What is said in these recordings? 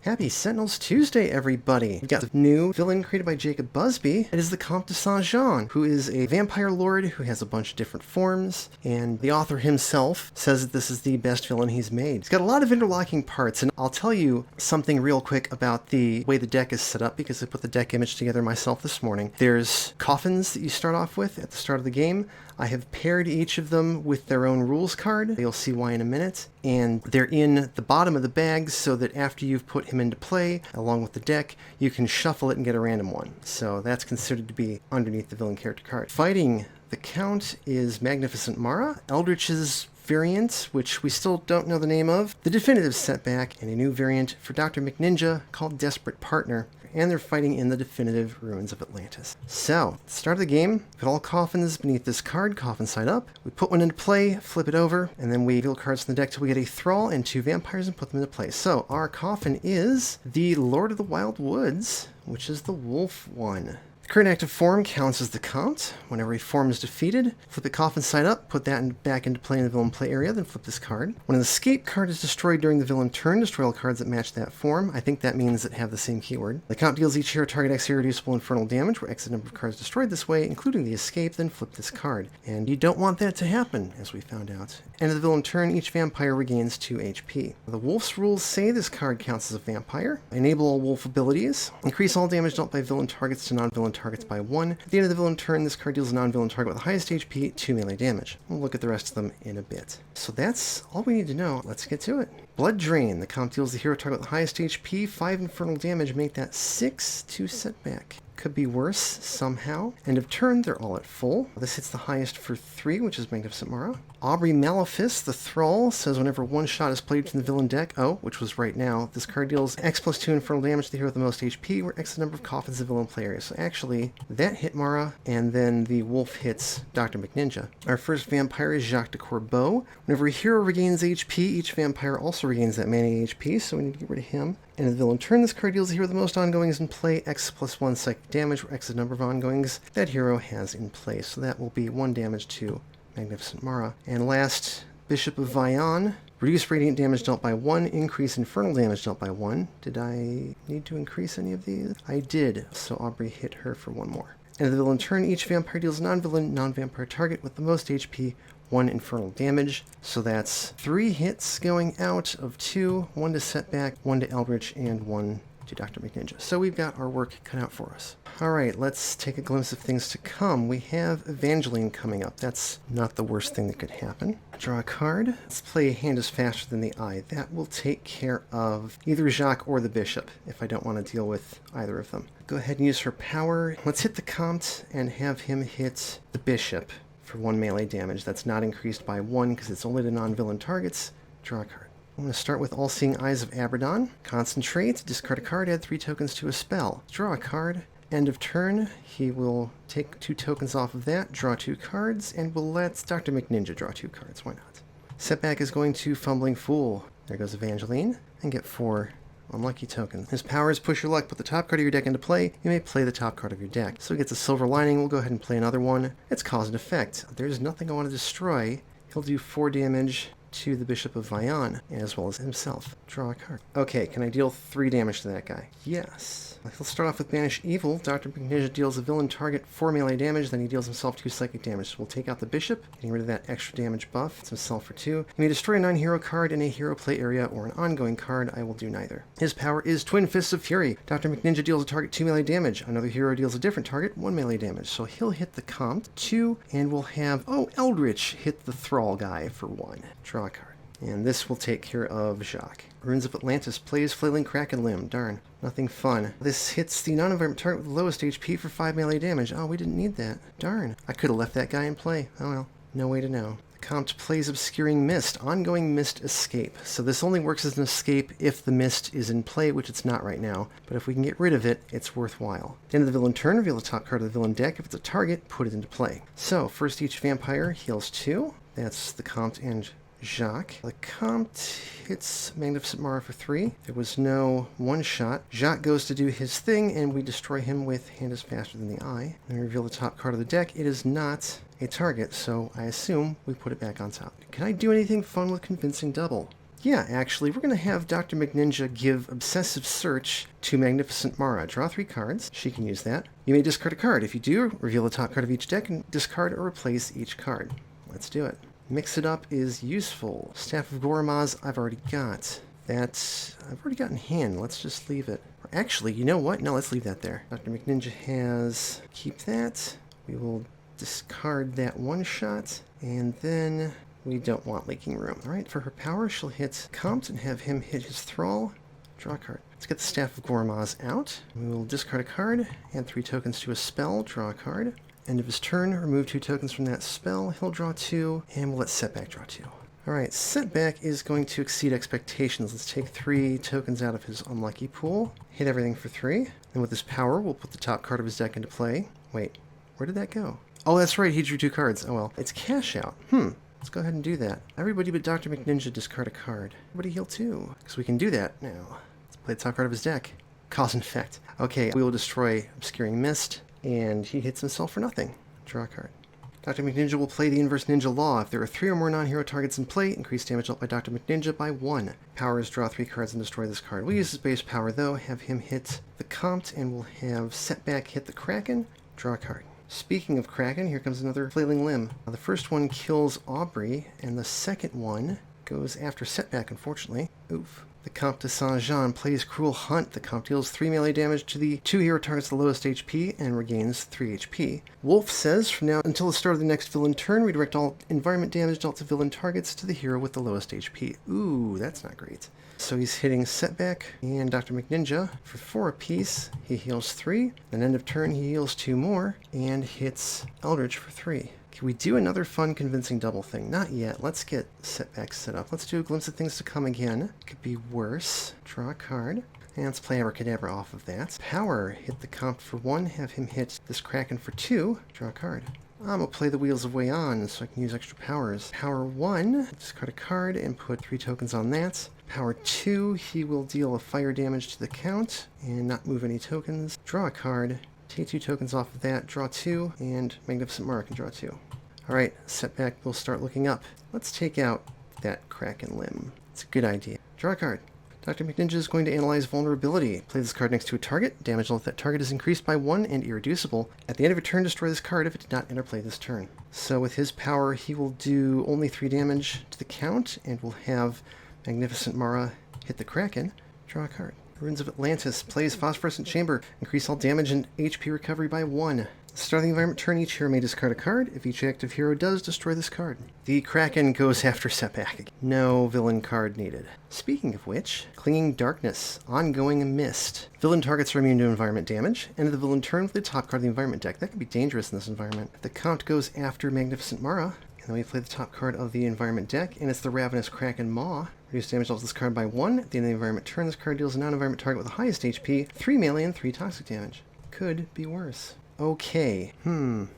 Happy Sentinels Tuesday, everybody! We've got a new villain created by Jacob Busby. It is the Comte de Saint-Jean, who is a vampire lord who has a bunch of different forms, and the author himself says that this is the best villain he's made. He's got a lot of interlocking parts, and I'll tell you something real quick about the way the deck is set up, because I put the deck image together myself this morning. There's coffins that you start off with at the start of the game. I have paired each of them with their own rules card. You'll see why in a minute. And they're in the bottom of the bags so that after you've put him into play, along with the deck, you can shuffle it and get a random one. So that's considered to be underneath the villain character card. Fighting the Count is Magnificent Mara, Eldritch's variant, which we still don't know the name of, the definitive Setback, and a new variant for Dr. McNinja called Desperate Partner. And they're fighting in the definitive ruins of Atlantis. So, at the start of the game, put all coffins beneath this card, coffin side up. We put one into play, flip it over, and then we deal cards from the deck till we get a Thrall and 2 vampires and put them into play. So, our coffin is the Lord of the Wild Woods, which is the wolf one. The current active form counts as the Comte. Whenever a form is defeated, flip the coffin side up, put that back into play in the villain play area, then flip this card. When an escape card is destroyed during the villain turn, destroy all cards that match that form. I think that means that have the same keyword. The Comte deals each hero target X irreducible infernal damage, where X the number of cards destroyed this way, including the escape, then flip this card. And you don't want that to happen, as we found out. End of the villain turn, each vampire regains 2 HP. The wolf's rules say this card counts as a vampire. Enable all wolf abilities. Increase all damage dealt by villain targets to non-villain targets by 1. At the end of the villain turn, this card deals a non-villain target with the highest HP 2 melee damage. We'll look at the rest of them in a bit. So that's all we need to know. Let's get to it. Blood Drain. The Comte deals the hero target with the highest HP 5 infernal damage, make that 6 to Setback. Could be worse somehow. End of turn, they're all at full. This hits the highest for 3, which is Magnificent Mara. Aubrey Malefice, the Thrall, says whenever one shot is played from the villain deck, which was right now, this card deals X plus 2 infernal damage to the hero with the most HP, where X is the number of coffins the villain play area. So actually, that hit Mara, and then the wolf hits Dr. McNinja. Our first vampire is Jacques de Corbeau. Whenever a hero regains HP, each vampire also regains that many HP, so we need to get rid of him. And in the villain turn, this card deals the hero the most ongoings in play, X plus 1 psychic damage, where X is the number of ongoings that hero has in play. So that will be 1 damage to Magnificent Mara. And last, Bishop of Vion. Reduce radiant damage dealt by 1, increase infernal damage dealt by 1. Did I need to increase any of these? I did, so Aubrey hit her for 1 more. And in the villain turn, each vampire deals non-villain, non-vampire target with the most HP 1 infernal damage. So that's 3 hits going out of 2, 1 to Setback, 1 to Eldritch, and 1 to Dr. McNinja. So we've got our work cut out for us. Alright, let's take a glimpse of things to come. We have Evangeline coming up. That's not the worst thing that could happen. Draw a card. Let's play a hand is faster than the eye. That will take care of either Jacques or the Bishop, if I don't want to deal with either of them. Go ahead and use her power. Let's hit the Comte and have him hit the Bishop for 1 melee damage. That's not increased by 1 because it's only to non-villain targets. Draw a card. I'm going to start with All-Seeing Eyes of Abaddon. Concentrate, discard a card, add 3 tokens to a spell. Draw a card. End of turn, he will take 2 tokens off of that, draw 2 cards, and we'll let Dr. McNinja draw 2 cards. Why not? Setback is going to Fumbling Fool. There goes Evangeline, and get 4 unlucky tokens. His power is Push Your Luck. Put the top card of your deck into play. You may play the top card of your deck. So he gets a Silver Lining. We'll go ahead and play another one. It's Cause and Effect. There's nothing I want to destroy. He'll do 4 damage to the Bishop of Vion, as well as himself. Draw a card. Okay, can I deal 3 damage to that guy? Yes. He'll start off with Banish Evil. Dr. McNinja deals a villain target 4 melee damage, then he deals himself 2 psychic damage. So we'll take out the Bishop, getting rid of that extra damage buff. It's himself for 2. You may destroy a non-hero card in a hero play area or an ongoing card. I will do neither. His power is Twin Fists of Fury. Dr. McNinja deals a target 2 melee damage. Another hero deals a different target 1 melee damage. So he'll hit the Comte 2, and we'll have, Eldritch hit the Thrall guy for 1. Draw a card. And this will take care of Jacques. Ruins of Atlantis plays Flailing Kraken Limb. Darn, nothing fun. This hits the non-environment target with the lowest HP for 5 melee damage. Oh, we didn't need that. Darn. I could have left that guy in play. Oh well, no way to know. Comte plays Obscuring Mist, Ongoing Mist Escape. So this only works as an escape if the mist is in play, which it's not right now. But if we can get rid of it, it's worthwhile. At the end of the villain turn, reveal the top card of the villain deck. If it's a target, put it into play. So, first each vampire heals 2. That's the Comte and Jacques. The Comte hits Magnificent Mara for 3. There was no one-shot. Jacques goes to do his thing, and we destroy him with Hand is Faster Than the Eye. And we reveal the top card of the deck. It is not a target, so I assume we put it back on top. Can I do anything fun with Convincing Double? Yeah, actually, we're going to have Dr. McNinja give Obsessive Search to Magnificent Mara. Draw 3 cards. She can use that. You may discard a card. If you do, reveal the top card of each deck and discard or replace each card. Let's do it. Mix It Up is useful. Staff of Gormaz, I've already got. I've already got in hand. Let's just leave it. Actually, you know what? No, let's leave that there. Dr. McNinja has... Keep that. We will discard that one shot. And then we don't want Leaking Room. Alright, for her power, she'll hit Comte and have him hit his Thrall. Draw a card. Let's get the Staff of Gormaz out. We will discard a card, add 3 tokens to a spell, draw a card. End of his turn, remove 2 tokens from that spell. He'll draw 2, and we'll let Setback draw 2. Alright, Setback is going to exceed expectations. Let's take 3 tokens out of his unlucky pool, hit everything for 3, and with his power, we'll put the top card of his deck into play. Wait, where did that go? Oh, that's right, he drew 2 cards. Oh well. It's cash out. Let's go ahead and do that. Everybody but Dr. McNinja discard a card. Everybody heal 2, because we can do that now. Let's play the top card of his deck. Cause and effect. Okay, we will destroy Obscuring Mist, and he hits himself for nothing. Draw a card. Dr. McNinja will play the Inverse Ninja Law. If there are 3 or more non-hero targets in play, increase damage dealt by Dr. McNinja by 1. Power is draw 3 cards and destroy this card. We'll use his base power, though, have him hit the Comte, and we'll have Setback hit the Kraken. Draw a card. Speaking of Kraken, here comes another Flailing Limb. The first one kills Aubrey, and the second one goes after Setback, unfortunately. Oof. The Comte de Saint-Jean plays Cruel Hunt. The Comte deals 3 melee damage to the 2 hero targets the lowest HP and regains 3 HP. Wolf says, from now until the start of the next villain turn, redirect all environment damage dealt to villain targets to the hero with the lowest HP. Ooh, that's not great. So he's hitting Setback and Dr. McNinja for 4 apiece. He heals 3. Then end of turn, he heals 2 more and hits Eldritch for 3. Can we do another fun, convincing double thing? Not yet. Let's get Setback set up. Let's do a Glimpse of Things to Come again. Could be worse. Draw a card. And let's play Abracadabra off of that. Power, hit the Comte for 1, have him hit this Kraken for 2. Draw a card. I'm going to play the Wheels of Way On so I can use extra powers. Power 1, discard a card and put 3 tokens on that. Power 2, he will deal a fire damage to the Count and not move any tokens. Draw a card. Take 2 tokens off of that, draw 2, and Magnificent Mara can draw 2. Alright, Setback will start looking up. Let's take out that Kraken limb. It's a good idea. Draw a card. Dr. McNinja is going to analyze vulnerability. Play this card next to a target. Damage if that target is increased by 1 and irreducible. At the end of your turn, destroy this card if it did not enter play this turn. So with his power, he will do only 3 damage to the Count, and will have Magnificent Mara hit the Kraken. Draw a card. Ruins of Atlantis plays Phosphorescent Chamber. Increase all damage and HP recovery by 1. Start the environment turn, each hero may discard a card. If each active hero does, destroy this card. The Kraken goes after Setback. No villain card needed. Speaking of which, Clinging Darkness, Ongoing Mist. Villain targets are immune to environment damage. End of the villain turn with the top card of the environment deck. That could be dangerous in this environment. The Comte goes after Magnificent Mara. And then we play the top card of the environment deck, and it's the Ravenous Kraken Maw. Reduce damage dealt to this card by 1. At the end of the environment turn, this card deals a non-environment target with the highest HP, 3 melee and 3 toxic damage. Could be worse. Okay,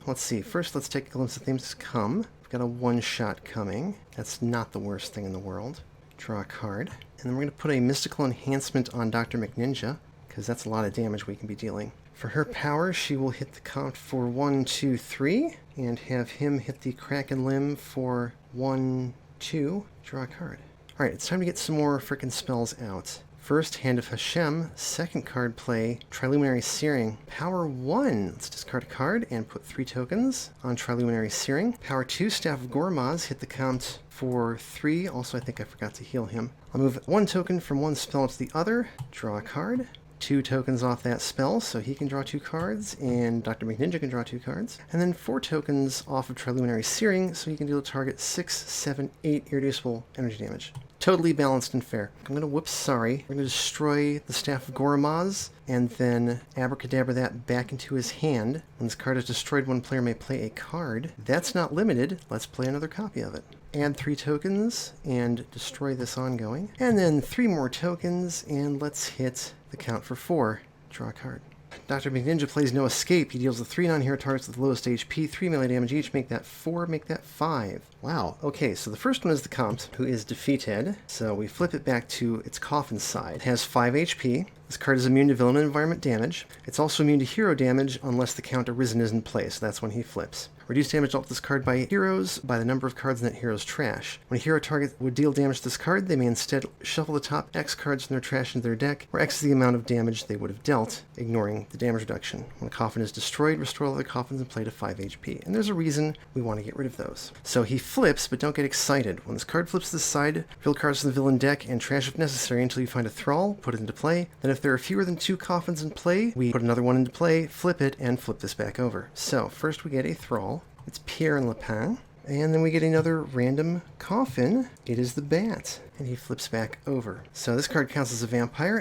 let's see. First, let's take a glimpse of things to come. We've got a 1-shot coming. That's not the worst thing in the world. Draw a card. And then we're going to put a Mystical Enhancement on Dr. McNinja, because that's a lot of damage we can be dealing. For her power, she will hit the Comte for 1, 2, 3, and have him hit the Kraken limb for 1, 2. Draw a card. Alright, it's time to get some more frickin' spells out. First, Hand of Hashem. Second card play, Triluminary Searing. Power 1. Let's discard a card and put 3 tokens on Triluminary Searing. Power 2, Staff of Gormaz. Hit the Comte for 3. Also, I think I forgot to heal him. I'll move 1 token from one spell to the other. Draw a card. 2 tokens off that spell, so he can draw 2 cards, and Dr. McNinja can draw 2 cards. And then 4 tokens off of Triluminary Searing, so he can deal to target 6, 7, 8 irreducible energy damage. Totally balanced and fair. I'm going to whoops, sorry. We're going to destroy the Staff of Gormaz, and then Abracadabra that back into his hand. When this card is destroyed, one player may play a card. That's not limited. Let's play another copy of it. Add 3 tokens, and destroy this ongoing. And then 3 more tokens, and let's hit the Count for 4. Draw a card. Dr. McNinja plays No Escape. He deals with 3 non-hero targets with the lowest HP, 3 melee damage each. Make that 4, make that 5. Wow. Okay, so the first one is the Comte, who is defeated. So we flip it back to its coffin side. It has 5 HP. The This card is immune to villain and environment damage. It's also immune to hero damage unless the Count Arisen is in play, so that's when he flips. Reduce damage dealt to this card by heroes by the number of cards in that hero's trash. When a hero target would deal damage to this card, they may instead shuffle the top X cards from their trash into their deck, where X is the amount of damage they would have dealt, ignoring the damage reduction. When a coffin is destroyed, restore all other coffins in play to 5 HP. And there's a reason we want to get rid of those. So he flips, but don't get excited. When this card flips to the side, fill cards from the villain deck and trash if necessary until you find a thrall, put it into play. Then if there are fewer than 2 coffins in play, we put another one into play, flip it, and flip this back over. So first we get a thrall. It's Pierre and Lapin. And then we get another random coffin. It is the Bat. And he flips back over. So this card counts as a vampire.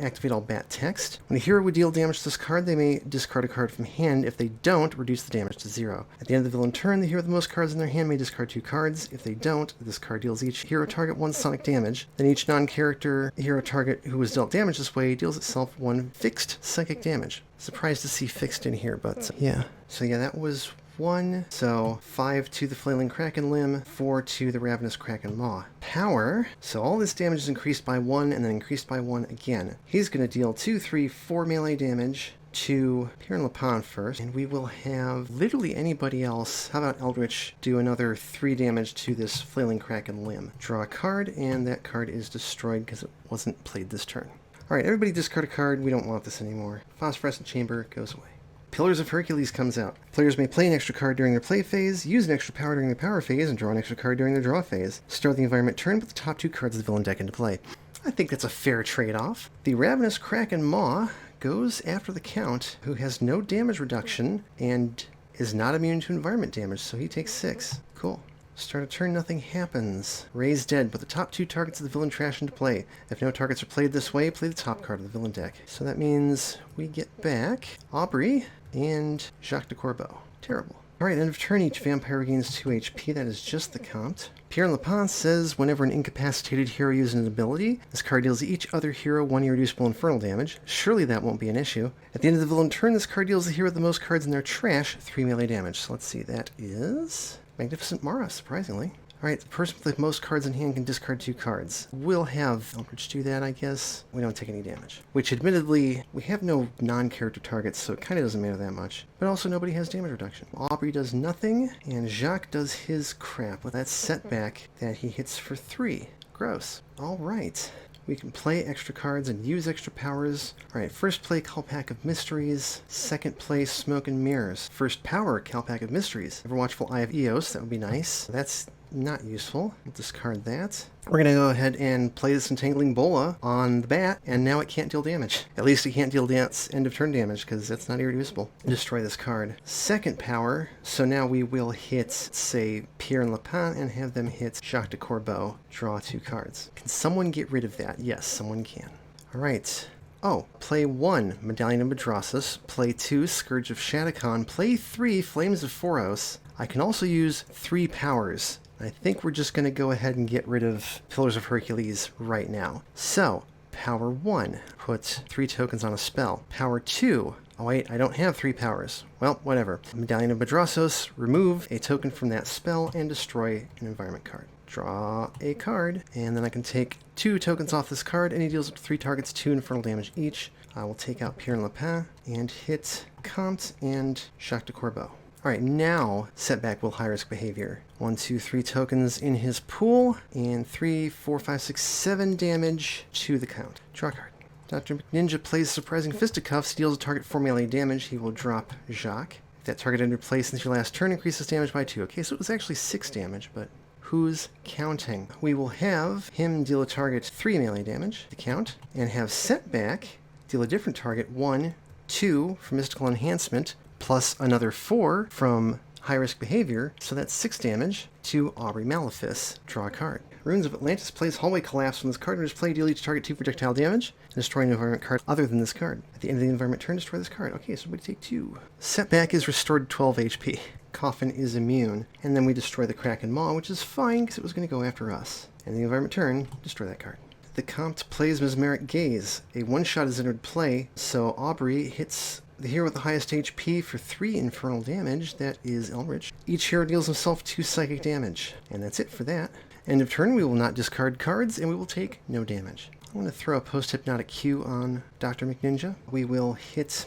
Activate all Bat text. When a hero would deal damage to this card, they may discard a card from hand. If they don't, reduce the damage to 0. At the end of the villain turn, the hero with the most cards in their hand may discard 2 cards. If they don't, this card deals each hero target 1 sonic damage. Then each non-character hero target who was dealt damage this way deals itself 1 fixed psychic damage. Surprised to see fixed in here, but yeah. So yeah, that was 1, so 5 to the Flailing Kraken limb, 4 to the Ravenous Kraken Maw. Power, so all this damage is increased by 1 and then increased by 1 again. He's going to deal 2, 3, 4 melee damage to Pierre and Lapin first, and we will have literally anybody else. How about Eldritch do another 3 damage to this Flailing Kraken limb? Draw a card, and that card is destroyed because it wasn't played this turn. Alright, everybody discard a card. We don't want this anymore. Phosphorescent Chamber goes away. Pillars of Hercules comes out. Players may play an extra card during their play phase, use an extra power during their power phase, and draw an extra card during their draw phase. Start the environment turn, put the top 2 cards of the villain deck into play. I think that's a fair trade-off. The Ravenous Kraken Maw goes after the Count, who has no damage reduction and is not immune to environment damage, so he takes 6. Cool. Start a turn, nothing happens. Raise dead, put the top 2 targets of the villain trash into play. If no targets are played this way, play the top card of the villain deck. So that means we get back Aubrey and Jacques de Corbeau. Terrible. Alright, end of turn, each vampire regains 2 HP. That is just the Comte. Pierre and Lapin says, whenever an incapacitated hero uses an ability, this card deals each other hero 1 irreducible infernal damage. Surely that won't be an issue. At the end of the villain turn, this card deals the hero with the most cards in their trash 3 melee damage. So let's see, that is Magnificent Mara, surprisingly. Alright, the person with the most cards in hand can discard 2 cards. We'll have Eldritch do that, I guess. We don't take any damage. Which, admittedly, we have no non-character targets, so it kind of doesn't matter that much. But also, nobody has damage reduction. Aubrey does nothing, and Jacques does his crap with that setback that he hits for 3. Gross. Alright. We can play extra cards and use extra powers. Alright, first play Kalpak of Mysteries. Second play Smoke and Mirrors. First power Kalpak of Mysteries. Ever Watchful Eye of Eos, that would be nice. That's not useful. We'll discard that. We're going to go ahead and play this Entangling Bola on the Bat, and now it can't deal damage. At least it can't deal end of turn damage, because that's not irreducible. Destroy this card. Second power, so now we will hit, say, Pierre and Lapin, and have them hit Jacques de Corbeau. Draw 2 cards. Can someone get rid of that? Yes, someone can. Alright. Oh, play 1, Medallion of Madrassus. Play 2, Scourge of Shadowcon. Play 3, Flames of Phoros. I can also use 3 powers. I think we're just going to go ahead and get rid of Pillars of Hercules right now. So, Power 1, put 3 tokens on a spell. Power 2, oh wait, I don't have 3 powers. Well, whatever. Medallion of Madrassus, remove a token from that spell and destroy an environment card. Draw a card, and then I can take 2 tokens off this card, and he deals up to 3 targets 2 infernal damage each. I will take out Pierre and Lapin and hit Comte and Jacques de Corbeau. Alright, now Setback will high-risk behavior. 1, 2, 3 tokens in his pool, and 3, 4, 5, 6, 7 damage to the Count. Draw a card. Dr. McNinja plays Surprising Fisticuffs, deals a target 4 melee damage. He will drop Jacques. If that target entered play since your last turn, increases damage by 2. Okay, so it was actually 6 damage, but who's counting? We will have him deal a target 3 melee damage, the Count, and have Setback deal a different target 1, 2 for Mystical Enhancement, plus another 4 from high-risk behavior, so that's 6 damage to Aubrey Malefice. Draw a card. Runes of Atlantis plays Hallway Collapse. When this card enters play, deal each target 2 projectile damage, and destroy an environment card other than this card. At the end of the environment turn, destroy this card. Okay, so we take 2. Setback is restored to 12 HP. Coffin is immune, and then we destroy the Kraken Maw, which is fine, because it was going to go after us. And the environment turn, destroy that card. The Comte plays Mesmeric Gaze. A one-shot is entered play, so Aubrey hits the hero with the highest HP for 3 infernal damage. That is Elrich. Each hero deals himself 2 psychic damage. And that's it for that. End of turn, we will not discard cards, and we will take no damage. I'm going to throw a post-hypnotic cue on Dr. McNinja. We will hit...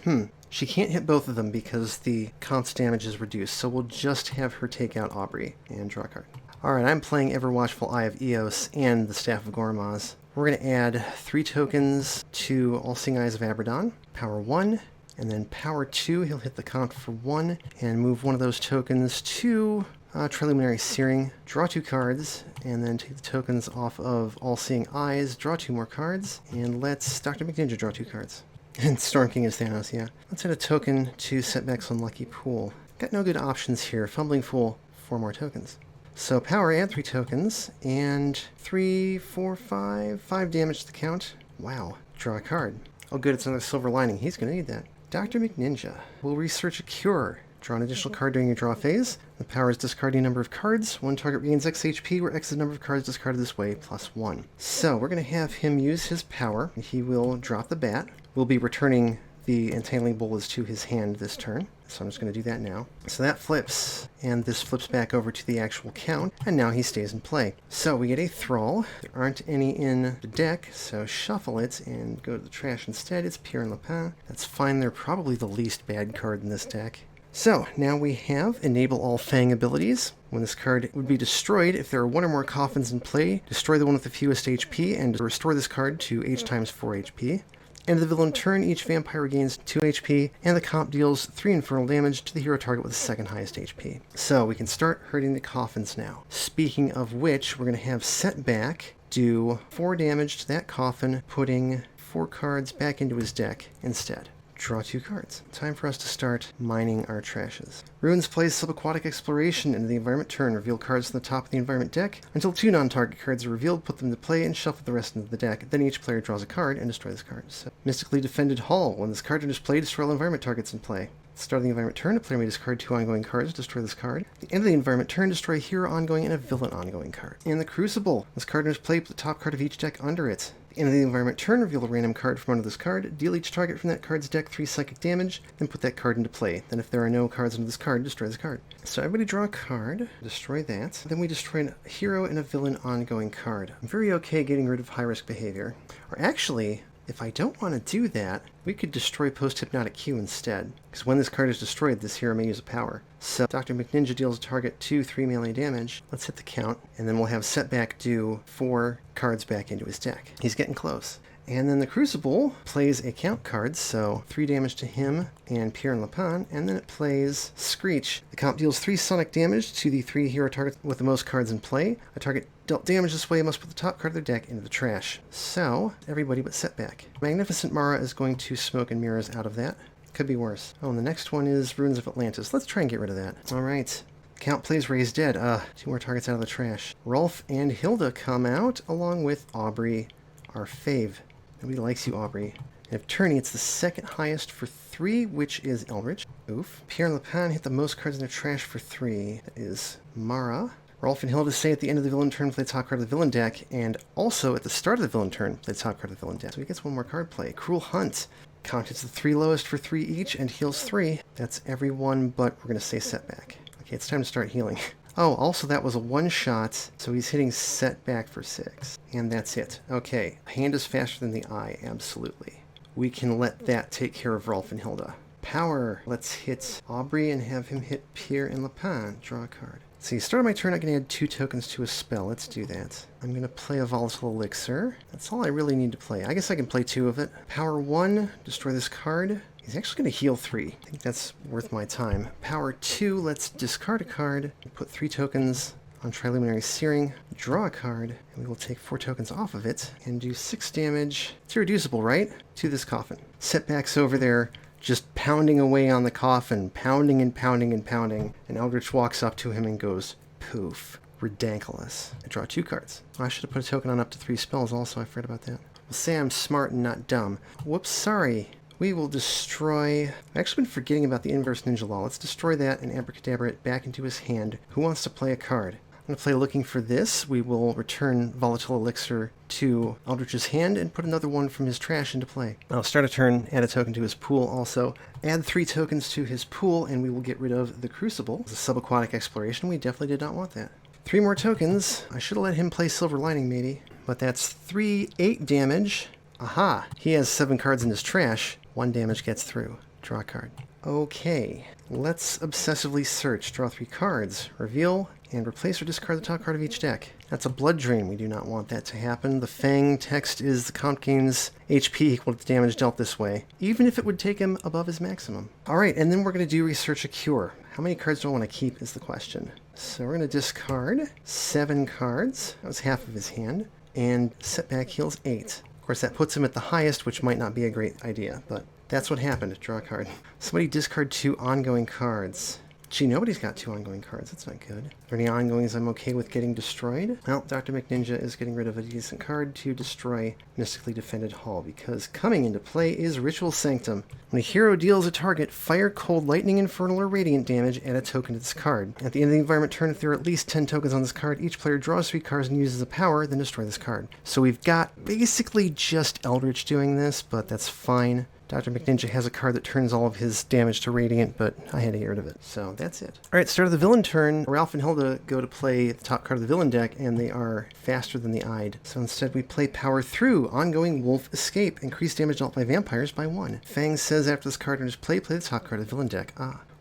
She can't hit both of them because the Comte's damage is reduced, so we'll just have her take out Aubrey and draw a card. Alright, I'm playing Ever-Watchful Eye of Eos and the Staff of Gormaz. We're going to add 3 tokens to All-Seeing Eyes of Abaddon. Power 1, and then power 2, he'll hit the Comte for 1, and move one of those tokens to Triluminary Searing. Draw 2 cards, and then take the tokens off of All-Seeing Eyes, draw 2 more cards, and let's Dr. McNinja draw 2 cards. And Storm King is Thanos, yeah. Let's add a token to Setback's Unlucky Pool. Got no good options here. Fumbling Fool, 4 more tokens. So power, add 3 tokens, and 3, 4, 5 damage to the Count. Wow. Draw a card. Oh good, it's another Silver Lining. He's going to need that. Dr. McNinja will research a cure. Draw an additional card during your draw phase. The power is discarding number of cards. One target regains X HP, where X is the number of cards discarded this way, plus 1. So we're going to have him use his power. He will drop the bat. We'll be returning the Entangling Bolas to his hand this turn. So I'm just going to do that now. So that flips, and this flips back over to the actual Count, and now he stays in play. So we get a Thrall. There aren't any in the deck, so shuffle it and go to the trash instead. It's Pierre and Lapin. That's fine. They're probably the least bad card in this deck. So, now we have Enable All Fang abilities. When this card would be destroyed, if there are 1 or more coffins in play, destroy the one with the fewest HP, and restore this card to H times 4 HP. End of the villain turn, each vampire regains 2 HP, and the Comte deals 3 infernal damage to the hero target with the second highest HP. So, we can start hurting the coffins now. Speaking of which, we're going to have Setback do 4 damage to that coffin, putting 4 cards back into his deck instead. Draw 2 cards. Time for us to start mining our trashes. Ruins plays Subaquatic Exploration into the environment turn. Reveal cards from the top of the environment deck. Until 2 non-target cards are revealed, put them into play and shuffle the rest into the deck. Then each player draws a card and destroy this card. So, Mystically Defended Hall. When this card is displayed, destroy all environment targets in play. At the start of the environment turn, a player may discard 2 ongoing cards, destroy this card. At the end of the environment turn, destroy a hero ongoing and a villain ongoing card. In the Crucible, this card is played, put the top card of each deck under it. At the end of the environment turn, reveal a random card from under this card, deal each target from that card's deck 3 psychic damage, then put that card into play. Then if there are no cards under this card, destroy this card. So everybody draw a card, destroy that. Then we destroy a hero and a villain ongoing card. I'm very okay getting rid of high-risk behavior. Or actually, if I don't want to do that, we could destroy Post-Hypnotic Cue instead, because when this card is destroyed, this hero may use a power. So Dr. McNinja deals a target 2/3 melee damage. Let's hit the Count, and then we'll have Setback do 4 cards back into his deck. He's getting close. And then the Crucible plays a Count card, so 3 damage to him and Pierre and Lapin, and then it plays Screech. The Comte deals 3 sonic damage to the 3 hero targets with the most cards in play. A target dealt damage this way must put the top card of their deck into the trash. So, everybody but Setback. Magnificent Mara is going to Smoke and Mirrors out of that. Could be worse. Oh, and the next one is Ruins of Atlantis. Let's try and get rid of that. Alright. Count plays Raise Dead. 2 more targets out of the trash. Rolf and Hilda come out, along with Aubrey, our fave. Nobody likes you, Aubrey. And if turning, it's the second highest for 3, which is Eldridge. Oof. Pierre and Lapin hit the most cards in their trash for 3. That is Mara. Rolf and Hilda say at the end of the villain turn, play the top card of the villain deck, and also at the start of the villain turn, play the top card of the villain deck. So he gets 1 more card play. Cruel Hunt. Count hits the 3 lowest for 3 each and heals 3. That's everyone, but we're going to say Setback. Okay, it's time to start healing. Oh, also that was a 1-shot, so he's hitting Setback for 6. And that's it. Okay, hand is faster than the eye, absolutely. We can let that take care of Rolf and Hilda. Power. Let's hit Aubrey and have him hit Pierre and Lapin. Draw a card. See, start of my turn, I can add 2 tokens to a spell. Let's do that. I'm going to play a Volatile Elixir. That's all I really need to play. I guess I can play 2 of it. Power 1, destroy this card. He's actually going to heal 3. I think that's worth my time. Power 2, let's discard a card. Put 3 tokens on Triluminary Searing. Draw a card, and we will take 4 tokens off of it and do 6 damage. It's irreducible, right? To this coffin. Setback's over there, just pounding away on the coffin, pounding and pounding and pounding, and Eldritch walks up to him and goes, poof, redonkulous. I draw 2 cards. Oh, I should have put a token on up to 3 spells also, I forgot about that. Well, say I'm smart and not dumb. Whoops, sorry. We will destroy... I've actually been forgetting about the Inverse Ninja Law. Let's destroy that and abracadabra it back into his hand. Who wants to play a card? I'm going to play Looking for This. We will return Volatile Elixir to Eldritch's hand and put another one from his trash into play. I'll start a turn, add a token to his pool also. Add 3 tokens to his pool, and we will get rid of the Crucible. It's a Subaquatic Exploration. We definitely did not want that. 3 more tokens. I should have let him play Silver Lining, maybe. but that's 3, 8 damage. Aha! He has 7 cards in his trash. 1 damage gets through. Draw a card. Okay, let's obsessively search. Draw 3 cards. Reveal and replace or discard the top card of each deck. That's a blood drain. We do not want that to happen. The Fang text is the Comte gains HP equal to the damage dealt this way, even if it would take him above his maximum. Alright, and then we're going to do Research a Cure. How many cards do I want to keep is the question. So we're going to discard 7 cards. That was half of his hand. And Setback heals 8. Of course, that puts him at the highest, which might not be a great idea, but that's what happened. Draw a card. Somebody discard 2 ongoing cards. Gee, nobody's got 2 ongoing cards. That's not good. Are there any ongoings I'm okay with getting destroyed? Well, Dr. McNinja is getting rid of a decent card to destroy Mystically Defended Hall, because coming into play is Ritual Sanctum. When a hero deals a target Fire, Cold, Lightning, Infernal, or Radiant damage, add a token to this card. At the end of the environment turn, if there are at least 10 tokens on this card, each player draws 3 cards and uses a power, then destroy this card. So we've got basically just Eldritch doing this, but that's fine. Dr. McNinja has a card that turns all of his damage to Radiant, but I had to get rid of it, so that's it. Alright, start of the villain turn. Ralph and Hilda go to play the top card of the villain deck, and they are faster than the Ide. So instead we play Power Through, Ongoing Wolf Escape, increase damage dealt by vampires by 1. Fang says after this card enters play the top card of the villain deck.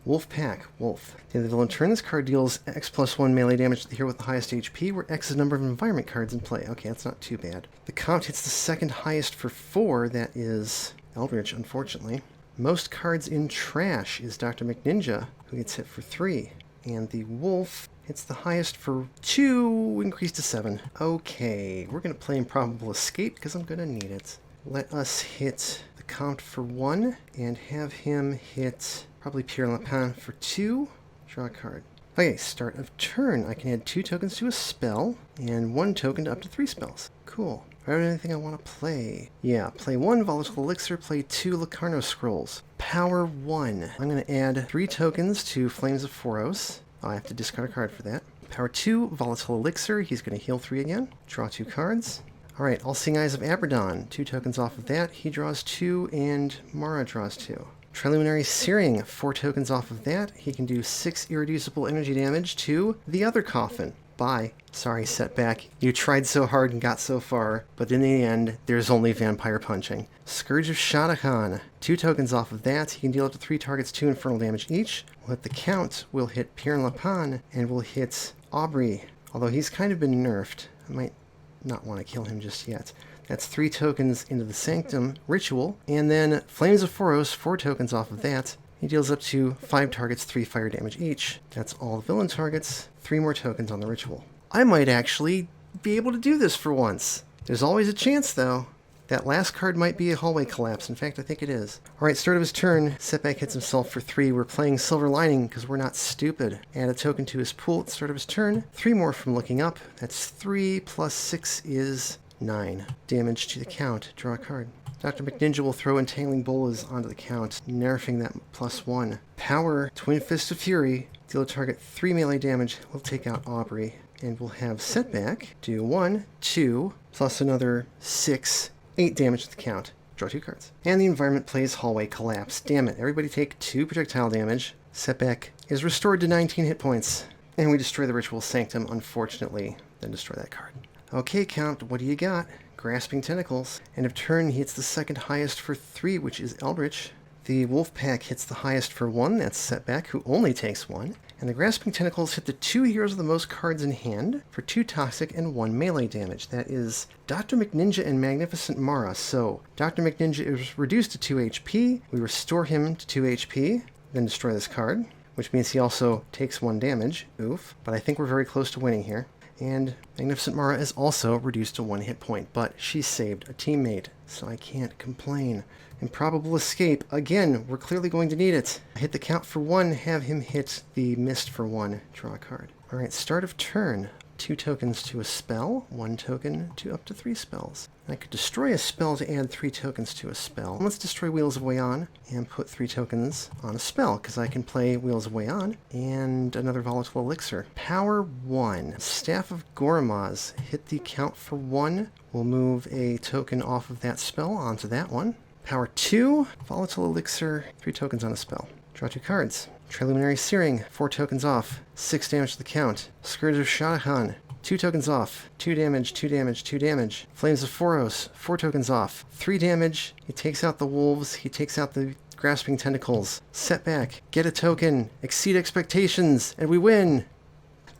Wolf Pack, Wolf. At the end of the villain turn, this card deals X+1 melee damage to the hero with the highest HP, where X is the number of environment cards in play. Okay, that's not too bad. The Comte hits the second highest for 4, that is Eldritch, unfortunately. Most cards in trash is Dr. McNinja, who gets hit for 3. And the Wolf hits the highest for 2, increased to 7. Okay, we're going to play Improbable Escape because I'm going to need it. Let us hit the Comte for 1 and have him hit probably Pierre Lapin for 2. Draw a card. Okay, start of turn. I can add 2 tokens to a spell and 1 token to up to 3 spells. Cool. Do I have anything I want to play? Yeah, play 1 Volatile Elixir, play 2 Locarno Scrolls. Power 1. I'm going to add 3 tokens to Flames of Foros. I have to discard a card for that. Power 2 Volatile Elixir. He's going to heal 3 again. Draw 2 cards. Alright, All Seeing Eyes of Abaddon. 2 tokens off of that. He draws 2 and Mara draws 2. Triluminary Searing. 4 tokens off of that. He can do 6 irreducible energy damage to the other coffin. Bye. Sorry, Setback. You tried so hard and got so far, but in the end, there's only vampire punching. Scourge of Shadowhan. 2 tokens off of that. He can deal up to 3 targets 2 infernal damage each. We'll hit the Count. We'll hit Pierre Lapin, and we'll hit Aubrey. Although he's kind of been nerfed. I might not want to kill him just yet. That's 3 tokens into the Sanctum Ritual, and then Flames of Foros, 4 tokens off of that. He deals up to 5 targets, 3 fire damage each. That's all the villain targets, 3 more tokens on the ritual. I might actually be able to do this for once. There's always a chance, though. That last card might be a hallway collapse. In fact, I think it is. Alright, start of his turn. Setback hits himself for 3. We're playing Silver Lining because we're not stupid. Add a token to his pool at the start of his turn. 3 more from looking up. That's 3 plus 6 is 9. Damage to the Count. Draw a card. Dr. McNinja will throw Entangling Bolas onto the Count, nerfing that +1. Power, Twin Fist of Fury, deal a target 3 melee damage. We'll take out Aubrey, and we'll have Setback do 1, 2, plus another 6, 8 damage to the Count. Draw 2 cards. And the environment plays Hallway Collapse. Damn it, everybody take 2 projectile damage. Setback is restored to 19 hit points. And we destroy the Ritual Sanctum, unfortunately, then destroy that card. Okay, Count, what do you got? Grasping Tentacles. End of turn, he hits the second highest for 3, which is Eldritch. The Wolf Pack hits the highest for 1, that's Setback, who only takes 1. And the Grasping Tentacles hit the 2 heroes with the most cards in hand for 2 toxic and 1 melee damage. That is Dr. McNinja and Magnificent Mara. So, Dr. McNinja is reduced to 2 HP. We restore him to 2 HP, then destroy this card, which means he also takes 1 damage. Oof. But I think we're very close to winning here. And Magnificent Mara is also reduced to 1 hit point, but she saved a teammate, so I can't complain. Improbable Escape. Again, we're clearly going to need it. Hit the Count for 1, have him hit the Mist for 1. Draw a card. Alright, start of turn. 2 tokens to a spell, 1 token to up to 3 spells. I could destroy a spell to add 3 tokens to a spell. Let's destroy Wheels of Wayon and put 3 tokens on a spell, because I can play Wheels of Wayon and another Volatile Elixir. Power 1. Staff of Gormaz. Hit the Count for 1. We'll move a token off of that spell onto that one. Power 2. Volatile Elixir. 3 tokens on a spell. Draw 2 cards. Triluminary Searing, 4 tokens off, 6 damage to the Count. Scourge of Shadowhan, 2 tokens off. 2 damage, 2 damage, 2 damage. Flames of Foros, 4 tokens off. 3 damage. He takes out the wolves. He takes out the grasping tentacles. Setback. Get a token. Exceed expectations. And we win.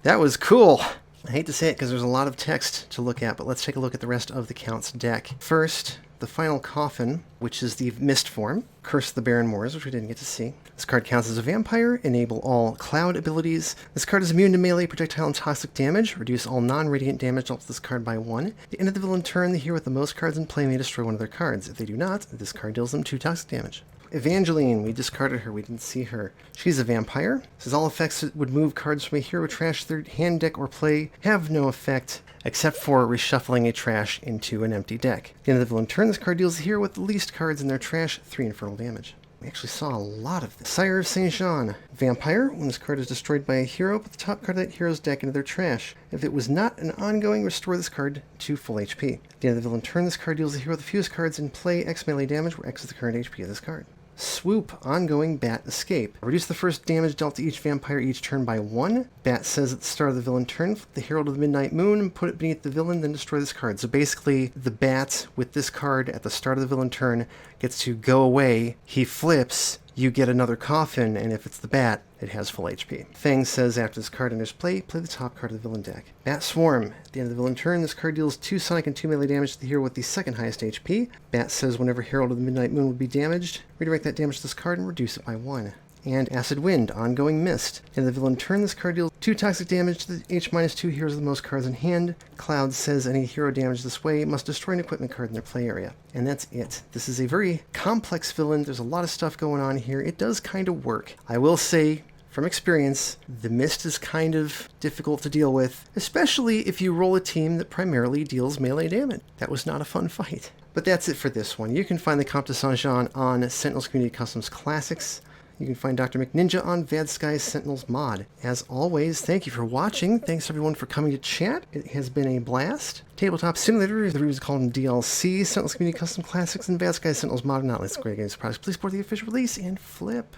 That was cool. I hate to say it because there's a lot of text to look at, but let's take a look at the rest of the Count's deck. First, the final coffin, which is the mist form. Curse of the Barren Moors, which we didn't get to see. This card counts as a vampire. Enable all cloud abilities. This card is immune to melee, projectile, and toxic damage. Reduce all non-radiant damage off this card by 1. At the end of the villain turn, the hero with the most cards in play may destroy one of their cards. If they do not, this card deals them 2 toxic damage. Evangeline, we discarded her, we didn't see her. She's a vampire. Says all effects that would move cards from a hero trash to their hand, deck, or play have no effect, except for reshuffling a trash into an empty deck. At the end of the villain turn, this card deals the hero with the least cards in their trash 3 infernal damage. We actually saw a lot of this. Sire of Saint Jean. Vampire. When this card is destroyed by a hero, put the top card of that hero's deck into their trash. If it was not an ongoing, restore this card to full HP. At the end of the villain turn, this card deals the hero the fewest cards in play X melee damage, where X is the current HP of this card. Swoop, ongoing Bat Escape. Reduce the first damage dealt to each vampire each turn by 1. Bat says at the start of the villain turn, flip the Herald of the Midnight Moon and put it beneath the villain, then destroy this card. So basically, the Bat with this card at the start of the villain turn gets to go away. He flips, you get another coffin, and if it's the Bat, it has full HP. Fang says after this card enters play, play the top card of the villain deck. Bat Swarm. At the end of the villain turn, this card deals 2 sonic and 2 melee damage to the hero with the second highest HP. Bat says whenever Herald of the Midnight Moon would be damaged, redirect that damage to this card and reduce it by 1. And Acid Wind, ongoing Mist. At the end of the villain turn, this card deals 2 toxic damage to the H-2 heroes with the most cards in hand. Cloud says any hero damaged this way must destroy an equipment card in their play area. And that's it. This is a very complex villain. There's a lot of stuff going on here. It does kind of work. I will say, from experience, the Mist is kind of difficult to deal with, especially if you roll a team that primarily deals melee damage. That was not a fun fight. But that's it for this one. You can find the Comte de Saint-Jean on Sentinels Community Customs Classics. You can find Dr. McNinja on Vadsky's Sentinels mod. As always, thank you for watching. Thanks everyone for coming to chat. It has been a blast. Tabletop Simulator, the reviews called in DLC, Sentinels Community Custom Classics, and Vadsky's Sentinels mod. Not let's great games products. Please support the official release and flip.